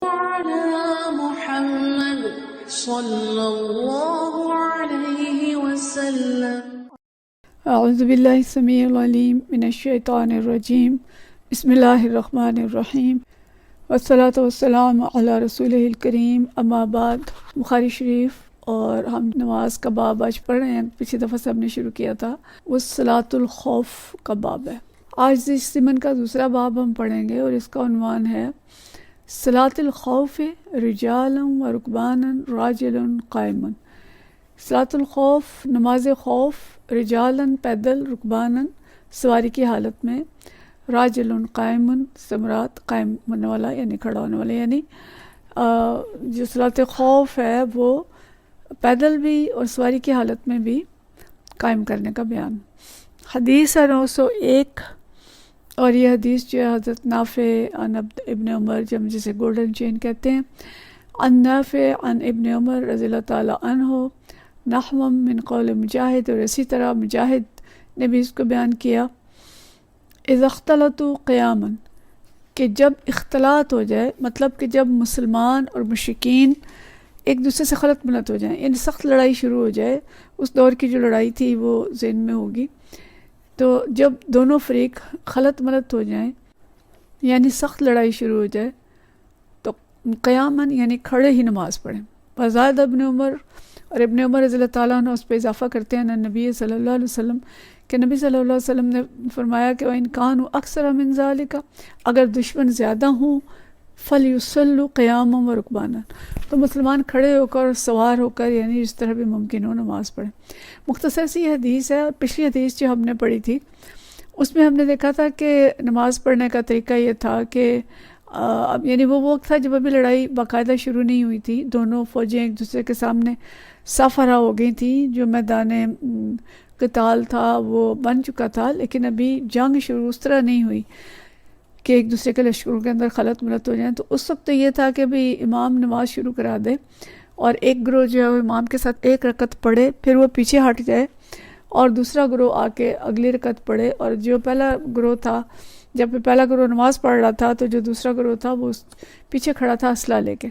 على محمد صلى الله عليه وسلم. اعوذ باللہ السمیع العلیم من الشیطان الرجیم. بسم اللہ الرحمن الرحیم والصلاة والسلام علی رسولہ الکریم. اما بعد. بخاری شریف اور ہم نماز کا باب آج پڑھ رہے ہیں. پچھلی دفعہ سے ہم نے شروع کیا تھا وہ صلاۃ الخوف کا باب ہے. آج اس ضمن کا دوسرا باب ہم پڑھیں گے اور اس کا عنوان ہے صلاۃ الخوف رجالا و رکبانا راجلا قائما. صلاۃ الخوف نماز خوف رجالاً پیدل، رکباناً سواری کی حالت میں، راجلاً قائماً سمرات قائم ہونے والا یعنی کھڑا ہونے والا، یعنی جو صلاۃ خوف ہے وہ پیدل بھی اور سواری کی حالت میں بھی قائم کرنے کا بیان. حدیث ہے 901 اور یہ حدیث جو ہے حضرت نافع عن ابن عمر جسے گولڈن چین کہتے ہیں، عن نافع عن ابن عمر رضی اللہ تعالیٰ عنہ نحو من قول مجاہد. اور اسی طرح مجاہد نے بھی اس کو بیان کیا، اذا اختلطوا قیاما، کہ جب اختلاط ہو جائے، مطلب کہ جب مسلمان اور مشرکین ایک دوسرے سے خلط ملط ہو جائیں، یعنی سخت لڑائی شروع ہو جائے. اس دور کی جو لڑائی تھی وہ ذہن میں ہوگی. تو جب دونوں فریق خلط ملط ہو جائیں یعنی سخت لڑائی شروع ہو جائے تو قیاماً یعنی کھڑے ہی نماز پڑھیں. فزاد ابن عمر، اور ابن عمر رضی اللہ تعالیٰ عنہ اس پہ اضافہ کرتے ہیں نبی صلی اللہ علیہ وسلم کہ نبی صلی اللہ علیہ وسلم نے فرمایا کہ وَإِن كَانُوا أَكْثَرَ مِنْ ذَلِكَ، اگر دشمن زیادہ ہوں، فَلْيُصَلُّوا قِيَامًا وَرُكْبَانًا، تو مسلمان کھڑے ہو کر سوار ہو کر یعنی جس طرح بھی ممکن ہو نماز پڑھیں. مختصر سی یہ حدیث ہے. پچھلی حدیث جو ہم نے پڑھی تھی اس میں ہم نے دیکھا تھا کہ نماز پڑھنے کا طریقہ یہ تھا کہ اب یعنی وہ وقت تھا جب ابھی لڑائی باقاعدہ شروع نہیں ہوئی تھی، دونوں فوجیں ایک دوسرے کے سامنے صف آرا ہو گئی تھیں، جو میدان قتال تھا وہ بن چکا تھا، لیکن ابھی جنگ شروع اس طرح نہیں ہوئی کہ ایک دوسرے کے لشکروں کے اندر خلط ملط ہو جائیں. تو اس وقت تو یہ تھا کہ بھی امام نماز شروع کرا دے اور ایک گروہ جو ہے وہ امام کے ساتھ ایک رکعت پڑھے، پھر وہ پیچھے ہٹ جائے اور دوسرا گروہ آ کے اگلی رکعت پڑھے. اور جو پہلا گروہ تھا، جب پہلا گروہ نماز پڑھ رہا تھا تو جو دوسرا گروہ تھا وہ پیچھے کھڑا تھا اسلحہ لے کے،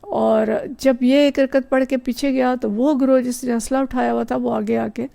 اور جب یہ ایک رکعت پڑھ کے پیچھے گیا تو وہ گروہ جس نے اسلحہ اٹھایا ہوا تھا وہ آگے آ کے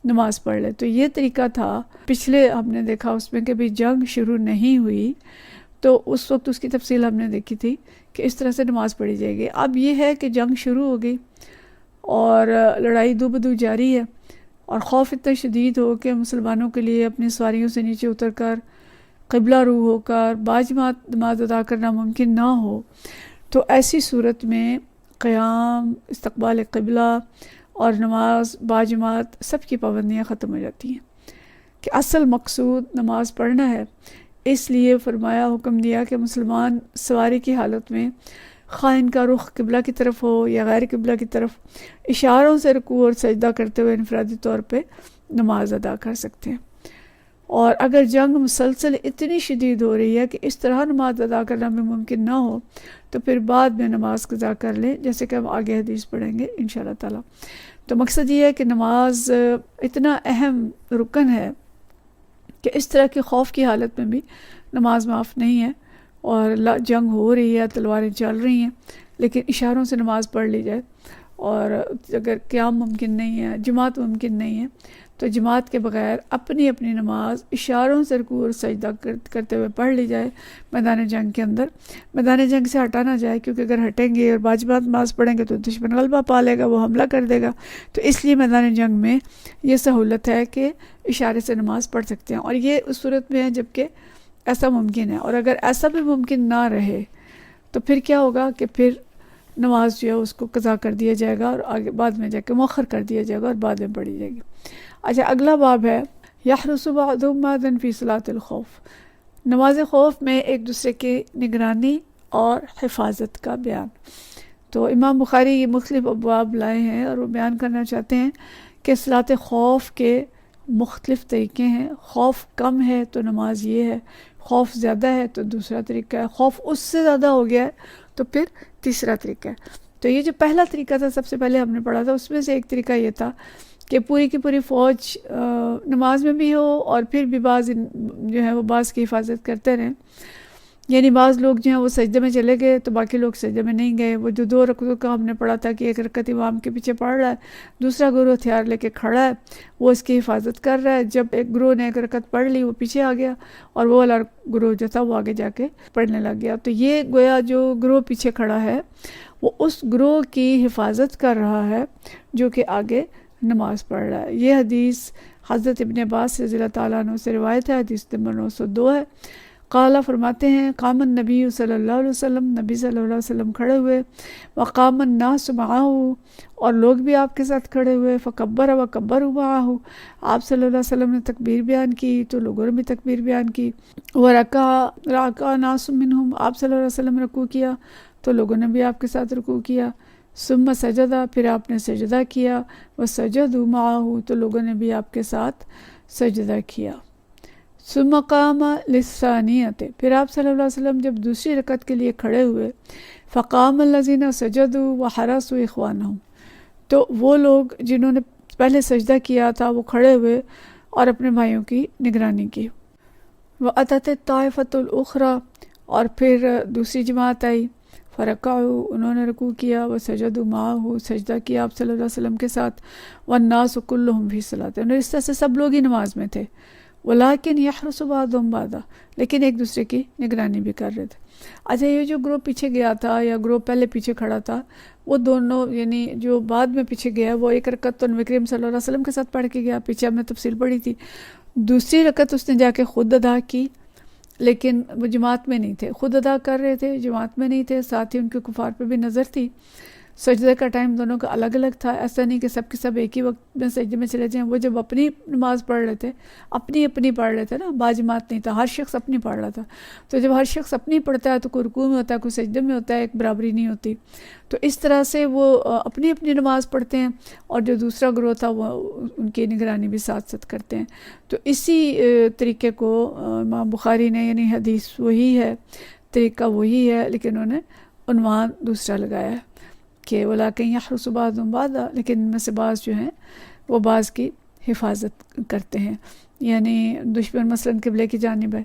نماز پڑھ لے. تو یہ طریقہ تھا. پچھلے ہم نے دیکھا اس میں کہ بھی جنگ شروع نہیں ہوئی تو اس وقت اس کی تفصیل ہم نے دیکھی تھی کہ اس طرح سے نماز پڑھی جائے گی. اب یہ ہے کہ جنگ شروع ہو گئی اور لڑائی دو بدو جاری ہے اور خوف اتنا شدید ہو کہ مسلمانوں کے لیے اپنی سواریوں سے نیچے اتر کر قبلہ رو ہو کر باجماعت نماز ادا کرنا ممکن نہ ہو. تو ایسی صورت میں قیام، استقبال قبلہ اور نماز باجماعت سب کی پابندیاں ختم ہو جاتی ہیں کہ اصل مقصود نماز پڑھنا ہے. اس لیے فرمایا، حکم دیا کہ مسلمان سواری کی حالت میں خواہ ان کا رخ قبلہ کی طرف ہو یا غیر قبلہ کی طرف، اشاروں سے رکوع اور سجدہ کرتے ہوئے انفرادی طور پہ نماز ادا کر سکتے ہیں. اور اگر جنگ مسلسل اتنی شدید ہو رہی ہے کہ اس طرح نماز ادا کرنا بھی ممکن نہ ہو تو پھر بعد میں نماز قضا کر لیں، جیسے کہ ہم آگے حدیث پڑھیں گے انشاءاللہ تعالی. تو مقصد یہ ہے کہ نماز اتنا اہم رکن ہے کہ اس طرح کے خوف کی حالت میں بھی نماز معاف نہیں ہے. اور جنگ ہو رہی ہے، تلواریں چل رہی ہیں، لیکن اشاروں سے نماز پڑھ لی جائے. اور اگر قیام ممکن نہیں ہے، جماعت ممکن نہیں ہے، تو جماعت کے بغیر اپنی اپنی نماز اشاروں سے رکوع اور سجدہ کرتے ہوئے پڑھ لی جائے میدان جنگ کے اندر. میدان جنگ سے ہٹا نہ جائے، کیونکہ اگر ہٹیں گے اور باجماعت نماز پڑھیں گے تو دشمن غلبہ پا لے گا، وہ حملہ کر دے گا. تو اس لیے میدان جنگ میں یہ سہولت ہے کہ اشارے سے نماز پڑھ سکتے ہیں. اور یہ اس صورت میں ہے جبکہ ایسا ممکن ہے. اور اگر ایسا بھی ممکن نہ رہے تو پھر کیا ہوگا کہ پھر نماز جو ہے اس کو قضا کر دیا جائے گا اور آگے بعد میں جا کے مؤخر کر دیا جائے گا اور بعد میں پڑھی جائے گی. اچھا، اگلا باب ہے یحرس بعضهم بعضا فی صلاۃ الخوف. نماز خوف میں ایک دوسرے کی نگرانی اور حفاظت کا بیان. تو امام بخاری یہ مختلف ابواب لائے ہیں اور وہ بیان کرنا چاہتے ہیں کہ صلاۃ خوف کے مختلف طریقے ہیں. خوف کم ہے تو نماز یہ ہے، خوف زیادہ ہے تو دوسرا طریقہ ہے، خوف اس سے زیادہ ہو گیا ہے تو پھر تیسرا طریقہ ہے. تو یہ جو پہلا طریقہ تھا سب سے پہلے ہم نے پڑھا تھا، اس میں سے ایک طریقہ یہ تھا کہ پوری کی پوری فوج نماز میں بھی ہو اور پھر بھی بعض جو ہے وہ بعض کی حفاظت کرتے رہیں. یعنی بعض لوگ جو ہیں وہ سجدے میں چلے گئے تو باقی لوگ سجدے میں نہیں گئے. وہ جو 2 رکعتوں کا ہم نے پڑھا تھا کہ ایک رکعت امام کے پیچھے پڑھ رہا ہے, دوسرا گروہ ہتھیار لے کے کھڑا ہے, وہ اس کی حفاظت کر رہا ہے. جب ایک گروہ نے ایک رکعت پڑھ لی وہ پیچھے آ گیا اور وہ والا گروہ جو تھا وہ آگے جا کے پڑھنے لگ گیا. تو یہ گویا جو گروہ پیچھے کھڑا ہے وہ اس گروہ کی حفاظت کر رہا ہے جو کہ آگے نماز پڑھ رہا ہے. یہ حدیث حضرت ابن عباس رضی اللہ تعالیٰ عنہ سے روایت ہے, حدیث نمبر 902 ہے. قال فرماتے ہیں قام النبی صلی اللہ علیہ وسلم, نبی صلی اللہ علیہ وسلم کھڑے ہوئے, وقام الناس معہ, اور لوگ بھی آپ کے ساتھ کھڑے ہوئے, فکبر وکبروا معہ, آپ صلی اللہ علیہ وسلم نے تکبیر بیان کی تو لوگوں نے بھی تکبیر بیان کی. ورکع ناس منہم, آپ صلی اللہ علیہ وسلم رکوع کیا تو لوگوں نے بھی آپ کے ساتھ رکوع کیا. ثم سجدہ, پھر آپ نے سجدہ کیا, وسجدوا معہ, تو لوگوں نے بھی آپ کے ساتھ سجدہ کیا. ثم قام للثانیۃ, پھر آپ صلی اللہ علیہ وسلم جب دوسری رکعت کے لیے کھڑے ہوئے, فقام الذین سجدوا وحرسوا اخوانہم, تو وہ لوگ جنہوں نے پہلے سجدہ کیا تھا وہ کھڑے ہوئے اور اپنے بھائیوں کی نگرانی کی. واتت الطائفۃ الاخری, اور پھر دوسری جماعت آئی, فرکعوا, انہوں نے رکوع کیا, وسجدوا معہ, سجدہ کیا آپ صلی اللہ علیہ وسلم کے ساتھ, والناس کلہم فی صلاۃ, اس طرح سے سب لوگ ہی نماز میں تھے. ولیکن یحرس بعضهم بعضا, لیکن ایک دوسرے کی نگرانی بھی کر رہے تھے. اچھا, یہ جو گروہ پیچھے گیا تھا یا گروہ پہلے پیچھے کھڑا تھا, وہ دونوں یعنی جو بعد میں پیچھے گیا وہ ایک رکعت تو نبی کریم صلی اللہ علیہ وسلم کے ساتھ پڑھ کے گیا, پیچھے ہم نے تفصیل پڑھی تھی. دوسری رکعت اس نے جا کے خود ادا کی, لیکن وہ جماعت میں نہیں تھے, خود ادا کر رہے تھے, جماعت میں نہیں تھے. ساتھ ہی ان کے کفار پہ بھی نظر تھی. سجدے کا ٹائم دونوں کا الگ الگ تھا, ایسا نہیں کہ سب کے سب ایک ہی وقت میں سجدے میں چلے جائیں. وہ جب اپنی نماز پڑھ رہے تھے, اپنی پڑھ رہے تھے نا, باجماعت نہیں تھا, ہر شخص اپنی پڑھ رہا تھا. تو جب ہر شخص اپنی پڑھتا ہے تو کوئی رکوع میں ہوتا ہے, کوئی سجدے میں ہوتا ہے, ایک برابری نہیں ہوتی. تو اس طرح سے وہ اپنی نماز پڑھتے ہیں, اور جو دوسرا گروہ تھا وہ ان کی نگرانی بھی ساتھ ساتھ کرتے ہیں. تو اسی طریقے کو امام بخاری نے, یعنی حدیث وہی ہے, طریقہ وہی ہے, لیکن انہوں نے عنوان دوسرا لگایا ہے کہ ولیکن یحرس بعضهم بعضا, لیکن ان میں سے بعض جو ہیں وہ بعض کی حفاظت کرتے ہیں. یعنی دشمن مثلاً قبلے کی جانب ہے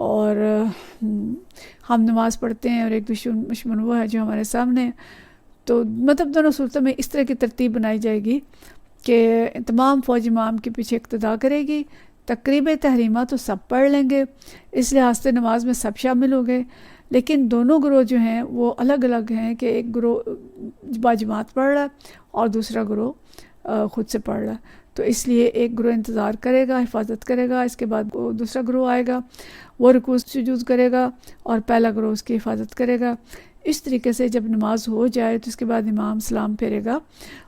اور ہم نماز پڑھتے ہیں, اور ایک دشمن وہ ہے جو ہمارے سامنے ہے, تو مطلب دونوں صورتوں میں اس طرح کی ترتیب بنائی جائے گی کہ تمام فوج امام کے پیچھے اقتدا کرے گی. تقریب تحریمہ تو سب پڑھ لیں گے, اس لحاظ سے نماز میں سب شامل ہو گئے, لیکن دونوں گروہ جو ہیں وہ الگ الگ ہیں کہ ایک گروہ باجماعت پڑھ رہا ہے اور دوسرا گروہ خود سے پڑھ رہا ہے. تو اس لیے ایک گروہ انتظار کرے گا, حفاظت کرے گا, اس کے بعد دوسرا گروہ آئے گا, وہ رکوع سجود کرے گا, اور پہلا گروہ اس کی حفاظت کرے گا. اس طریقے سے جب نماز ہو جائے تو اس کے بعد امام سلام پھیرے گا,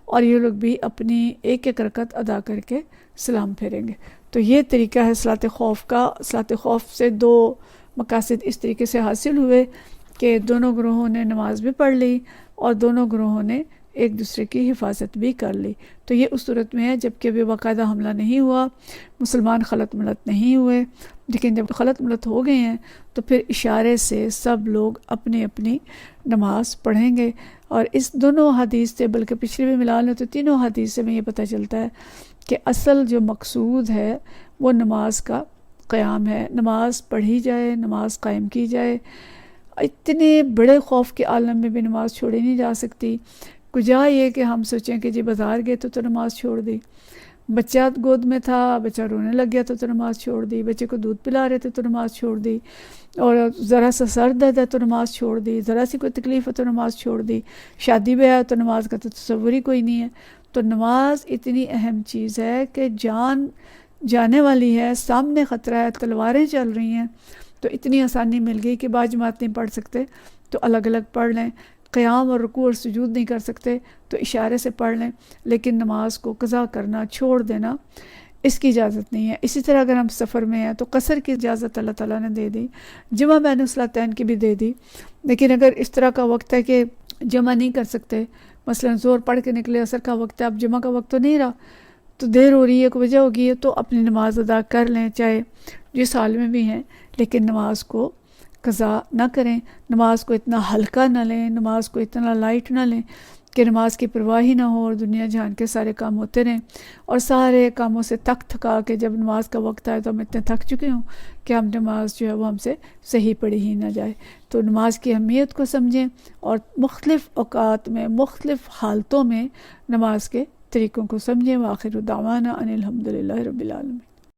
اور یہ لوگ بھی اپنی ایک ایک رکعت ادا کر کے سلام پھیریں گے. تو یہ طریقہ ہے صلاۃ خوف کا. صلاۃ خوف سے 2 مقاصد اس طریقے سے حاصل ہوئے کہ دونوں گروہوں نے نماز بھی پڑھ لی اور دونوں گروہوں نے ایک دوسرے کی حفاظت بھی کر لی. تو یہ اس صورت میں ہے جب کہ ابھی باقاعدہ حملہ نہیں ہوا, مسلمان خلط ملط نہیں ہوئے, لیکن جب خلط ملط ہو گئے ہیں تو پھر اشارے سے سب لوگ اپنی اپنی نماز پڑھیں گے. اور اس دونوں حدیث سے, بلکہ پچھلی بھی ملا لیں تو تینوں حدیث سے میں یہ پتہ چلتا ہے کہ اصل جو مقصود ہے وہ نماز کا قیام ہے. نماز پڑھی جائے, نماز قائم کی جائے. اتنے بڑے خوف کے عالم میں بھی نماز چھوڑی نہیں جا سکتی. کجا یہ کہ ہم سوچیں کہ جی بازار گئے تو نماز چھوڑ دی, بچہ گود میں تھا, بچہ رونے لگ گیا تو نماز چھوڑ دی, بچے کو دودھ پلا رہے تھے تو نماز چھوڑ دی, اور ذرا سا سر درد ہے تو نماز چھوڑ دی, ذرا سی کوئی تکلیف ہے تو نماز چھوڑ دی, شادی بیاہ ہے تو نماز کا تو تصور ہی کوئی نہیں ہے. تو نماز اتنی اہم چیز ہے کہ جان جانے والی ہے, سامنے خطرہ ہے, تلواریں چل رہی ہیں, تو اتنی آسانی مل گئی کہ باجماعت نہیں پڑھ سکتے تو الگ الگ پڑھ لیں. قیام اور رکوع اور سجود نہیں کر سکتے تو اشارے سے پڑھ لیں, لیکن نماز کو قضا کرنا, چھوڑ دینا, اس کی اجازت نہیں ہے. اسی طرح اگر ہم سفر میں ہیں تو قصر کی اجازت اللہ تعالیٰ نے دے دی, جمع بین الصلاتین کی بھی دے دی. لیکن اگر اس طرح کا وقت ہے کہ جمع نہیں کر سکتے, مثلا زور پڑھ کے نکلے, عصر کا وقت ہے, اب جمع کا وقت تو نہیں رہا, تو دیر ہو رہی ہے, کوئی وجہ ہوگی ہے, تو اپنی نماز ادا کر لیں, چاہے جس حال میں بھی ہیں, لیکن نماز کو قضا نہ کریں. نماز کو اتنا ہلکا نہ لیں, نماز کو اتنا لائٹ نہ لیں کہ نماز کی پرواہ ہی نہ ہو اور دنیا جہان کے سارے کام ہوتے رہیں، اور سارے کاموں سے تھکا کے جب نماز کا وقت آئے تو ہم اتنے تھک چکے ہوں کہ ہم نماز جو ہے وہ ہم سے صحیح پڑھی ہی نہ جائے۔ تو نماز کی اہمیت کو سمجھیں اور مختلف اوقات میں مختلف حالتوں میں نماز کے طریقوں کو سمجھیں۔ وآخر دعوانا ان الحمدللہ رب العالمین۔